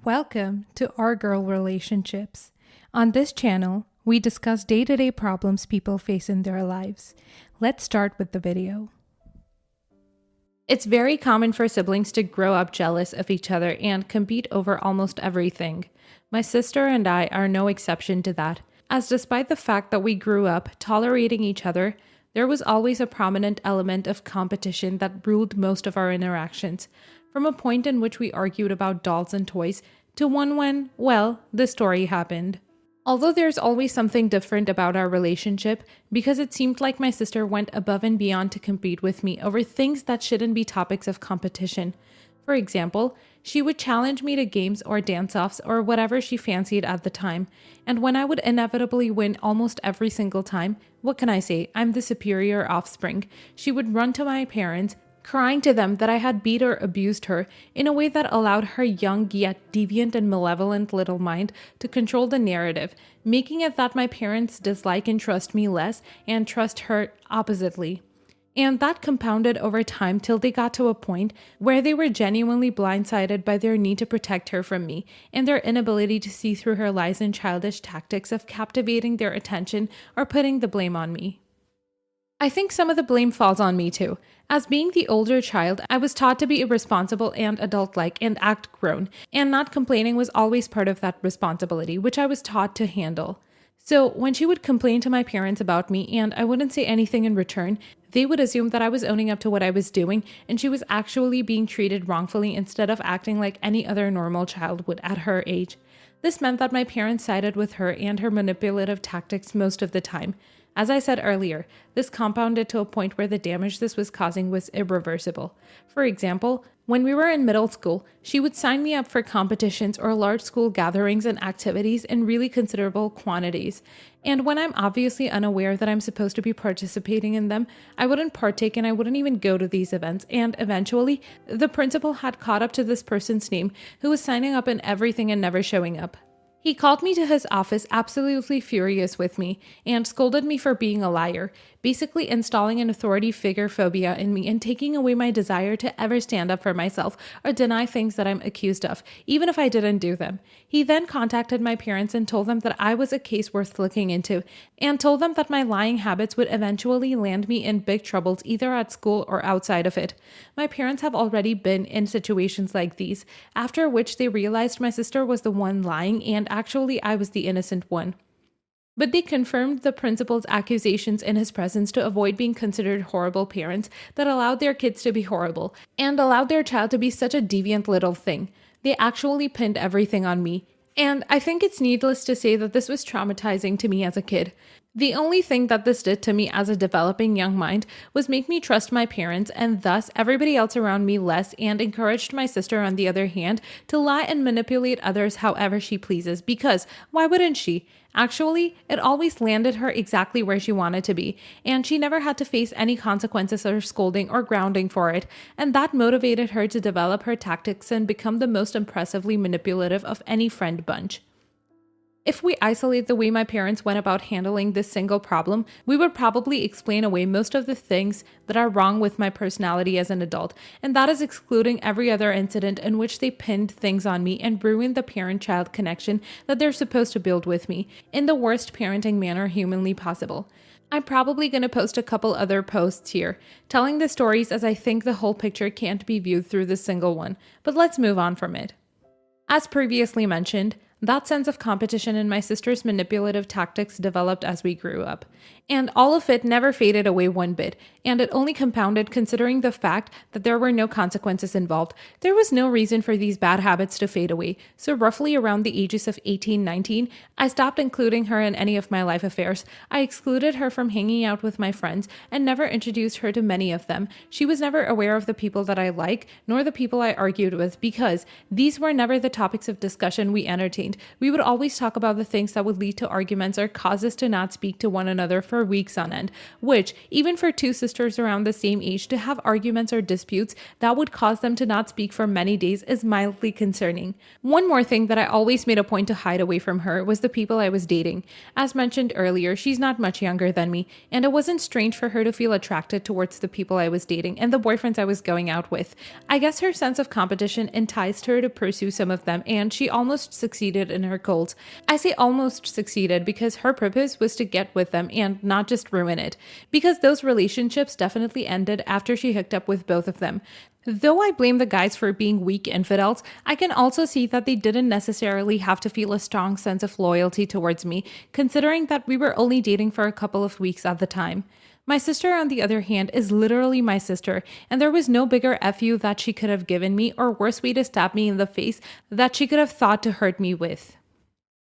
Welcome to Our Girl Relationships. On this channel, we discuss day-to-day problems people face in their lives. Let's start with the video. It's very common for siblings to grow up jealous of each other and compete over almost everything. My sister and I are no exception to that, as despite the fact that we grew up tolerating each other, there was always a prominent element of competition that ruled most of our interactions, from a point in which we argued about dolls and toys to one when, well, the story happened. Although there's always something different about our relationship, because it seemed like my sister went above and beyond to compete with me over things that shouldn't be topics of competition. For example, she would challenge me to games or dance-offs or whatever she fancied at the time, and when I would inevitably win almost every single time, what can I say, I'm the superior offspring, she would run to my parents, crying to them that I had beat or abused her in a way that allowed her young yet deviant and malevolent little mind to control the narrative, making it that my parents dislike and trust me less and trust her oppositely. And that compounded over time till they got to a point where they were genuinely blindsided by their need to protect her from me and their inability to see through her lies and childish tactics of captivating their attention or putting the blame on me. I think some of the blame falls on me too. As being the older child, I was taught to be irresponsible and adult-like and act grown, and not complaining was always part of that responsibility, which I was taught to handle. So when she would complain to my parents about me and I wouldn't say anything in return, they would assume that I was owning up to what I was doing and she was actually being treated wrongfully instead of acting like any other normal child would at her age. This meant that my parents sided with her and her manipulative tactics most of the time. As I said earlier, this compounded to a point where the damage this was causing was irreversible. For example, when we were in middle school, she would sign me up for competitions or large school gatherings and activities in really considerable quantities. And when I'm obviously unaware that I'm supposed to be participating in them, I wouldn't partake and I wouldn't even go to these events. And eventually, the principal had caught up to this person's name who was signing up in everything and never showing up. He called me to his office absolutely furious with me and scolded me for being a liar, basically installing an authority figure phobia in me and taking away my desire to ever stand up for myself or deny things that I'm accused of, even if I didn't do them. He then contacted my parents and told them that I was a case worth looking into, and told them that my lying habits would eventually land me in big troubles either at school or outside of it. My parents have already been in situations like these, after which they realized my sister was the one lying and actually I was the innocent one. But they confirmed the principal's accusations in his presence to avoid being considered horrible parents that allowed their kids to be horrible and allowed their child to be such a deviant little thing. They actually pinned everything on me. And I think it's needless to say that this was traumatizing to me as a kid. The only thing that this did to me as a developing young mind was make me trust my parents and thus everybody else around me less, and encouraged my sister, on the other hand, to lie and manipulate others however she pleases, because why wouldn't she? Actually, it always landed her exactly where she wanted to be, and she never had to face any consequences or scolding or grounding for it, and that motivated her to develop her tactics and become the most impressively manipulative of any friend bunch. If we isolate the way my parents went about handling this single problem, we would probably explain away most of the things that are wrong with my personality as an adult, and that is excluding every other incident in which they pinned things on me and ruined the parent-child connection that they're supposed to build with me, in the worst parenting manner humanly possible. I'm probably going to post a couple other posts here, telling the stories as I think the whole picture can't be viewed through this single one, but let's move on from it. As previously mentioned, that sense of competition in my sister's manipulative tactics developed as we grew up. And all of it never faded away one bit, and it only compounded considering the fact that there were no consequences involved. There was no reason for these bad habits to fade away, so roughly around the ages of 18, 19, I stopped including her in any of my life affairs. I excluded her from hanging out with my friends and never introduced her to many of them. She was never aware of the people that I like, nor the people I argued with, because these were never the topics of discussion we entertained. complained. We would always talk about the things that would lead to arguments or cause us to not speak to one another for weeks on end, which, even for two sisters around the same age, to have arguments or disputes that would cause them to not speak for many days is mildly concerning. One more thing that I always made a point to hide away from her was the people I was dating. As mentioned earlier, she's not much younger than me, and it wasn't strange for her to feel attracted towards the people I was dating and the boyfriends I was going out with. I guess her sense of competition enticed her to pursue some of them, and she almost succeeded in her goals. I say almost succeeded because her purpose was to get with them and not just ruin it, because those relationships definitely ended after she hooked up with both of them. Though I blame the guys for being weak infidels, I can also see that they didn't necessarily have to feel a strong sense of loyalty towards me, considering that we were only dating for a couple of weeks at the time. My sister, on the other hand, is literally my sister, and there was no bigger FU that she could have given me or worse way to stab me in the face that she could have thought to hurt me with.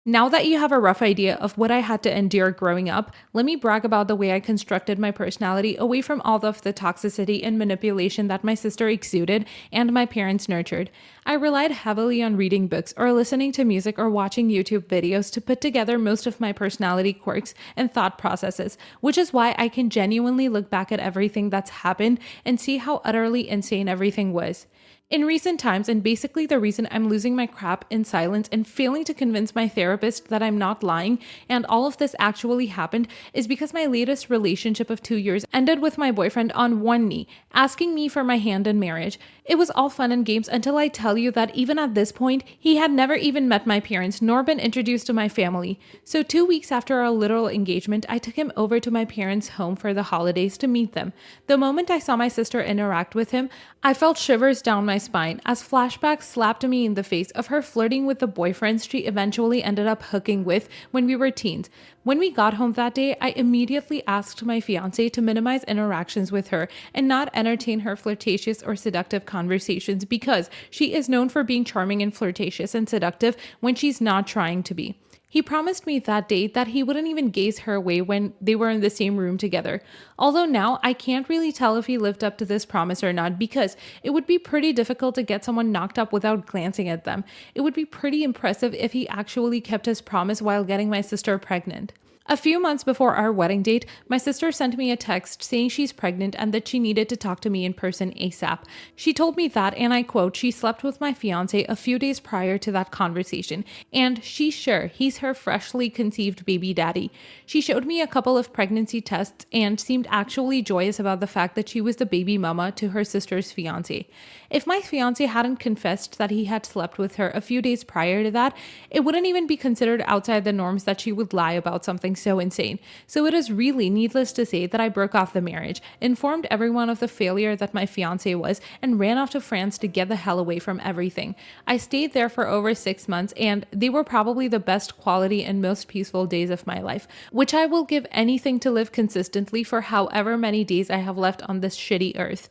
Now that you have a rough idea of what I had to endure growing up, let me brag about the way I constructed my personality away from all of the toxicity and manipulation that my sister exuded and my parents nurtured. I relied heavily on reading books or listening to music or watching YouTube videos to put together most of my personality quirks and thought processes, which is why I can genuinely look back at everything that's happened and see how utterly insane everything was. In recent times, and basically the reason I'm losing my crap in silence and failing to convince my therapist that I'm not lying and all of this actually happened, is because my latest relationship of 2 years ended with my boyfriend on one knee, asking me for my hand in marriage. It was all fun and games until I tell you that even at this point, he had never even met my parents nor been introduced to my family. So 2 weeks after our literal engagement, I took him over to my parents' home for the holidays to meet them. The moment I saw my sister interact with him, I felt shivers down my spine as flashbacks slapped me in the face of her flirting with the boyfriends she eventually ended up hooking with when we were teens. When we got home that day, I immediately asked my fiance to minimize interactions with her and not entertain her flirtatious or seductive conversations because she is known for being charming and flirtatious and seductive when she's not trying to be. He promised me that day that he wouldn't even gaze her away when they were in the same room together. Although now I can't really tell if he lived up to this promise or not because it would be pretty difficult to get someone knocked up without glancing at them. It would be pretty impressive if he actually kept his promise while getting my sister pregnant. A few months before our wedding date, my sister sent me a text saying she's pregnant and that she needed to talk to me in person ASAP. She told me that, and I quote, she slept with my fiance a few days prior to that conversation, and she's sure he's her freshly conceived baby daddy. She showed me a couple of pregnancy tests and seemed actually joyous about the fact that she was the baby mama to her sister's fiance. If my fiance hadn't confessed that he had slept with her a few days prior to that, it wouldn't even be considered outside the norms that she would lie about something so insane. So it is really needless to say that I broke off the marriage, informed everyone of the failure that my fiance was, and ran off to France to get the hell away from everything. I stayed there for over 6 months, and they were probably the best quality and most peaceful days of my life, which I will give anything to live consistently for however many days I have left on this shitty earth.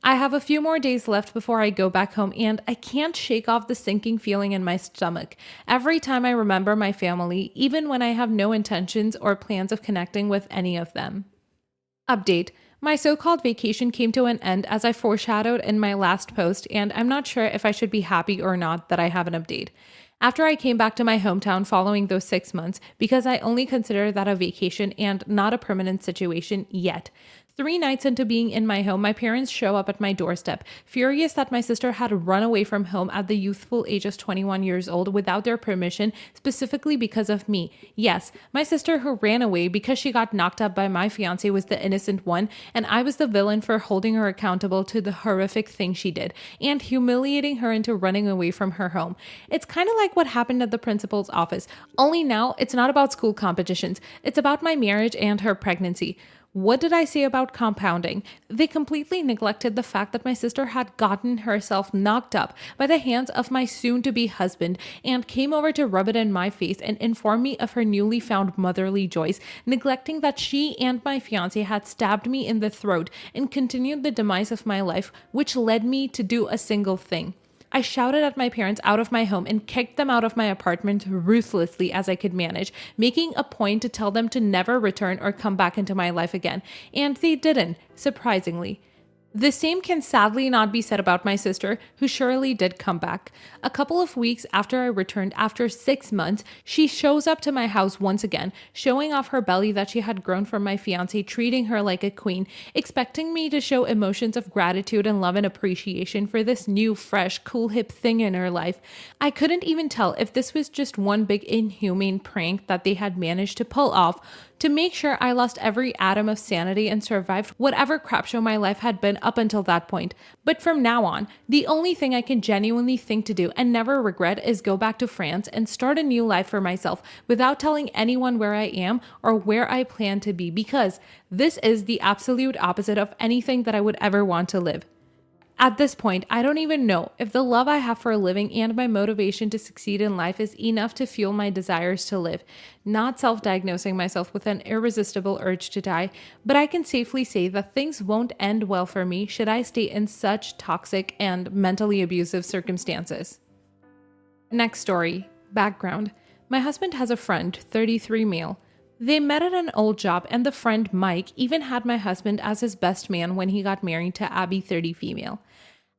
I have a few more days left before I go back home, and I can't shake off the sinking feeling in my stomach. Every time I remember my family, even when I have no intentions or plans of connecting with any of them. Update. My so-called vacation came to an end as I foreshadowed in my last post, and I'm not sure if I should be happy or not that I have an update. After I came back to my hometown following those 6 months, because I only consider that a vacation and not a permanent situation yet. 3 nights into being in my home, my parents show up at my doorstep, furious that my sister had run away from home at the youthful age of 21 years old without their permission, specifically because of me. Yes, my sister who ran away because she got knocked up by my fiance was the innocent one, and I was the villain for holding her accountable to the horrific thing she did, and humiliating her into running away from her home. It's kind of like what happened at the principal's office, only now it's not about school competitions, it's about my marriage and her pregnancy. What did I say about compounding? They completely neglected the fact that my sister had gotten herself knocked up by the hands of my soon-to-be husband and came over to rub it in my face and inform me of her newly found motherly joys, neglecting that she and my fiance had stabbed me in the throat and continued the demise of my life, which led me to do a single thing. I shouted at my parents out of my home and kicked them out of my apartment ruthlessly as I could manage, making a point to tell them to never return or come back into my life again. And they didn't, surprisingly. The same can sadly not be said about my sister, who surely did come back. A couple of weeks after I returned, after 6 months, she shows up to my house once again, showing off her belly that she had grown from my fiance, treating her like a queen, expecting me to show emotions of gratitude and love and appreciation for this new, fresh, cool, hip thing in her life. I couldn't even tell if this was just one big inhumane prank that they had managed to pull off to make sure I lost every atom of sanity and survived whatever crap show my life had been up until that point. But from now on, the only thing I can genuinely think to do and never regret is go back to France and start a new life for myself without telling anyone where I am or where I plan to be, because this is the absolute opposite of anything that I would ever want to live. At this point, I don't even know if the love I have for a living and my motivation to succeed in life is enough to fuel my desires to live, not self-diagnosing myself with an irresistible urge to die, but I can safely say that things won't end well for me should I stay in such toxic and mentally abusive circumstances. Next story. Background. My husband has a friend, 33 male. They met at an old job, and the friend Mike even had my husband as his best man when he got married to Abby, 30 female.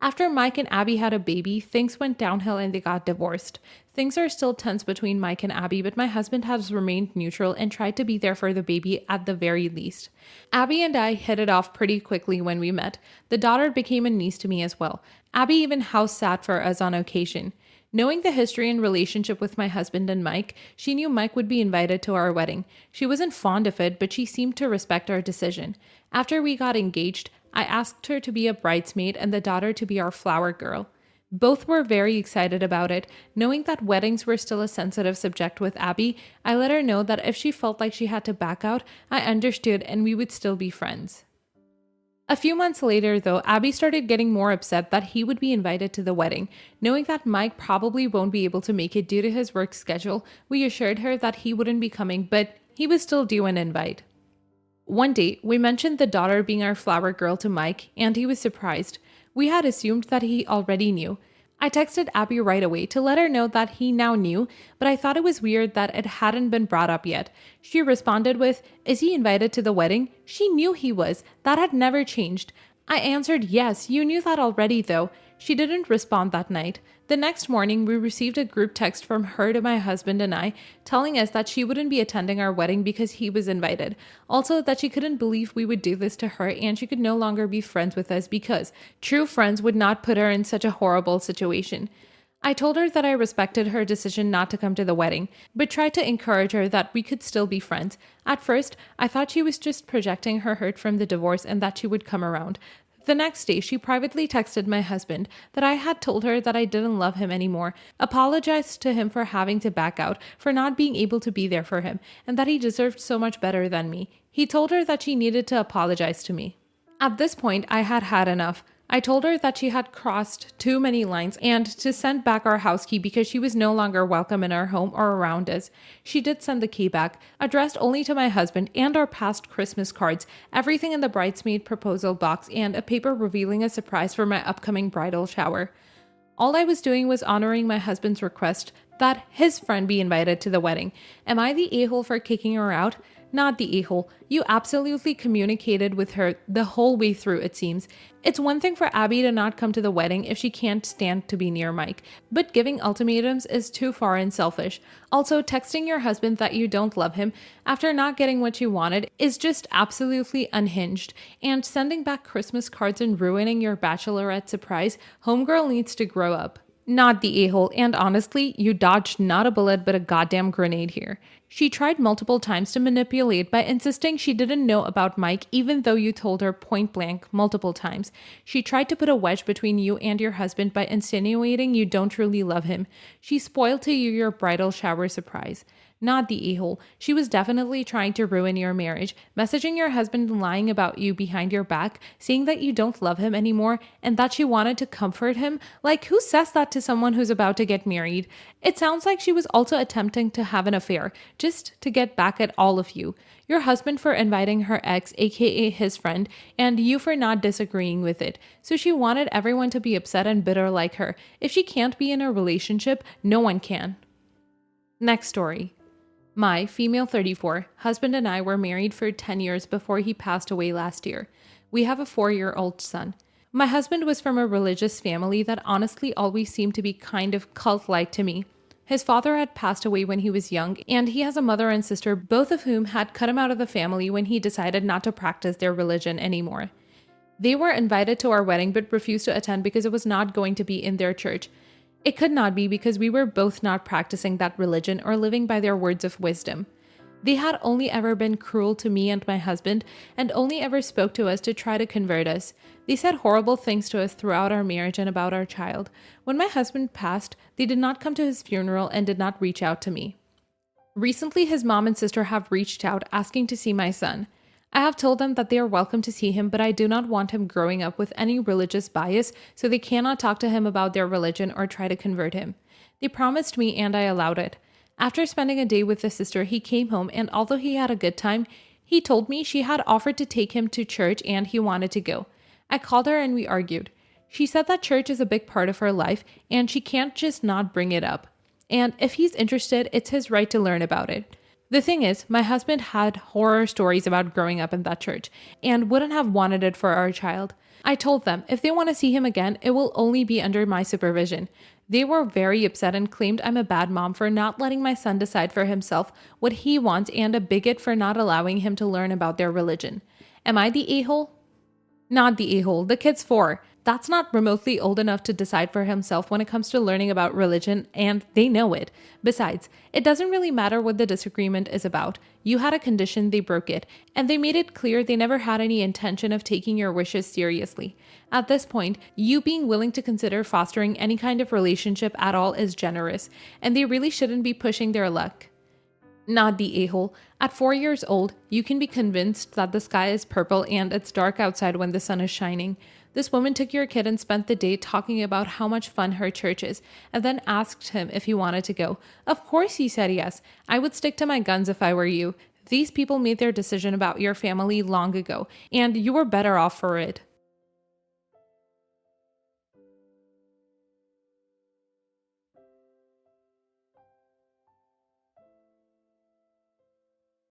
After Mike and Abby had a baby, things went downhill and they got divorced. Things are still tense between Mike and Abby, but my husband has remained neutral and tried to be there for the baby at the very least. Abby and I hit it off pretty quickly when we met. The daughter became a niece to me as well. Abby even house sat for us on occasion. Knowing the history and relationship with my husband and Mike, she knew Mike would be invited to our wedding. She wasn't fond of it, but she seemed to respect our decision. After we got engaged, I asked her to be a bridesmaid and the daughter to be our flower girl. Both were very excited about it. Knowing that weddings were still a sensitive subject with Abby, I let her know that if she felt like she had to back out, I understood and we would still be friends. A few months later, though, Abby started getting more upset that he would be invited to the wedding. Knowing that Mike probably won't be able to make it due to his work schedule, we assured her that he wouldn't be coming, but he was still due an invite. One day, we mentioned the daughter being our flower girl to Mike, and he was surprised. We had assumed that he already knew. I texted Abby right away to let her know that he now knew, but I thought it was weird that it hadn't been brought up yet. She responded with, "Is he invited to the wedding?" She knew he was. That had never changed. I answered, "Yes, you knew that already though." She didn't respond that night. The next morning, we received a group text from her to my husband and I, telling us that she wouldn't be attending our wedding because he was invited. Also, that she couldn't believe we would do this to her and she could no longer be friends with us because true friends would not put her in such a horrible situation. I told her that I respected her decision not to come to the wedding, but tried to encourage her that we could still be friends. At first, I thought she was just projecting her hurt from the divorce and that she would come around. The next day, she privately texted my husband that I had told her that I didn't love him anymore, apologized to him for having to back out, for not being able to be there for him, and that he deserved so much better than me. He told her that she needed to apologize to me. At this point, I had had enough. I told her that she had crossed too many lines and to send back our house key because she was no longer welcome in our home or around us. She did send the key back, addressed only to my husband and our past Christmas cards, everything in the bridesmaid proposal box, and a paper revealing a surprise for my upcoming bridal shower. All I was doing was honoring my husband's request that his friend be invited to the wedding. Am I the a-hole for kicking her out? Not the a-hole. You absolutely communicated with her the whole way through, it seems. It's one thing for Abby to not come to the wedding if she can't stand to be near Mike, but giving ultimatums is too far and selfish. Also, texting your husband that you don't love him after not getting what you wanted is just absolutely unhinged. And sending back Christmas cards and ruining your bachelorette surprise, homegirl needs to grow up. Not the a-hole, and honestly, you dodged not a bullet but a goddamn grenade here. She tried multiple times to manipulate by insisting she didn't know about Mike even though you told her point blank multiple times. She tried to put a wedge between you and your husband by insinuating you don't truly love him. She spoiled to you your bridal shower surprise. Not the a-hole. She was definitely trying to ruin your marriage, messaging your husband and lying about you behind your back, saying that you don't love him anymore and that she wanted to comfort him. Like, who says that to someone who's about to get married? It sounds like she was also attempting to have an affair, just to get back at all of you. Your husband for inviting her ex, aka his friend, and you for not disagreeing with it. So she wanted everyone to be upset and bitter like her. If she can't be in a relationship, no one can. Next story. My female 34 husband and I were married for 10 years before he passed away last year. We have a 4-year-old son. My husband was from a religious family that honestly always seemed to be kind of cult-like to me. His father had passed away when he was young, and he has a mother and sister, both of whom had cut him out of the family when he decided not to practice their religion anymore. They were invited to our wedding but refused to attend because it was not going to be in their church. It could not be because we were both not practicing that religion or living by their words of wisdom. They had only ever been cruel to me and my husband, and only ever spoke to us to try to convert us. They said horrible things to us throughout our marriage and about our child. When my husband passed, they did not come to his funeral and did not reach out to me. Recently, his mom and sister have reached out asking to see my son. I have told them that they are welcome to see him, but I do not want him growing up with any religious bias, so they cannot talk to him about their religion or try to convert him. They promised me and I allowed it. After spending a day with the sister, he came home, and although he had a good time, he told me she had offered to take him to church and he wanted to go. I called her and we argued. She said that church is a big part of her life and she can't just not bring it up. And if he's interested, it's his right to learn about it. The thing is, my husband had horror stories about growing up in that church and wouldn't have wanted it for our child. I told them if they want to see him again, it will only be under my supervision. They were very upset and claimed I'm a bad mom for not letting my son decide for himself what he wants and a bigot for not allowing him to learn about their religion. Am I the a-hole? Not the a-hole. The kid's 4. That's not remotely old enough to decide for himself when it comes to learning about religion, and they know it. Besides, it doesn't really matter what the disagreement is about. You had a condition, they broke it, and they made it clear they never had any intention of taking your wishes seriously. At this point, you being willing to consider fostering any kind of relationship at all is generous, and they really shouldn't be pushing their luck. Not the a-hole. At 4 years old, you can be convinced that the sky is purple and it's dark outside when the sun is shining. This woman took your kid and spent the day talking about how much fun her church is, and then asked him if he wanted to go. Of course he said yes. I would stick to my guns if I were you. These people made their decision about your family long ago, and you were better off for it.